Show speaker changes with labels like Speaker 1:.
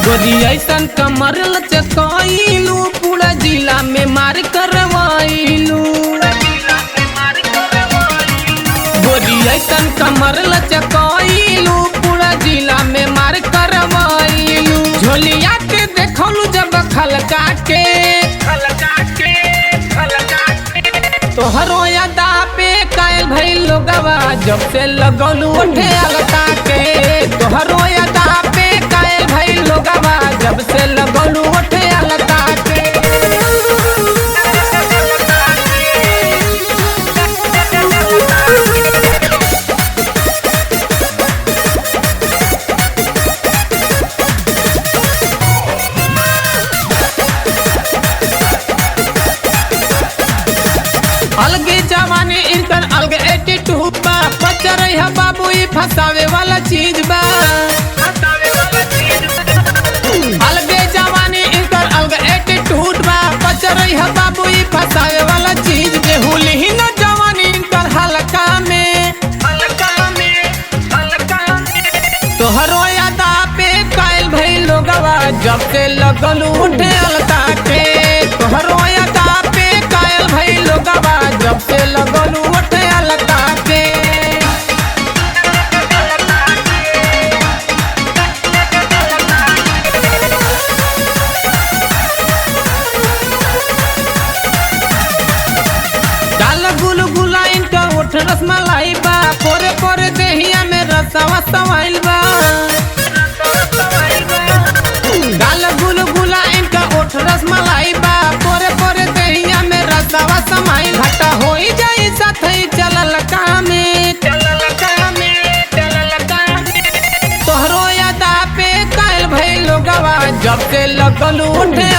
Speaker 1: गोरी ऐसन कमर लचकाइलू पूरा जिला में मार करवाइलू। गोरी ऐसन कमर लचकाइलू पूरा जिला में मार करवाइलू। झोलिया के देखलू जब खलका के तोहरो यादा पे कायल भइल लोगवा जब से लगलू उठे अलता के। तोहरो यादा पे कायल भइल लोगवा जब से लगलू उठे अलता के। अलगे जवानी इनकर अलगे एटीट्यूड बा। बच्चा रही बाबू ई फसावे वाला चीज बा। अलगे जवानी इनकर अलगे एटीट्यूड बा। बच्चा रही बाबू ई फसावे वाला चीज के हुली ही न जवानी इनकर हल्का में। तोहरो यादा पे कायल भइल लोगवा जब से लगलू उठे अलता के। तोहरो यादा पे कायल भइल लोगवा जब से लगलू उठे अलता के। डाल गुलगुला इनका उठ रसमलाई बा। पोरे पोरे देहिया में रसवा सवाइल बा। डाल गुलगुला इनका उठ रसमलाई बा। पोरे पोरे देहिया में रसवा समाइल। घाटा होई जाई साथई चलल कामे। तोहरो यादा पे कायल भइल लोगवा जब से लगलू उठे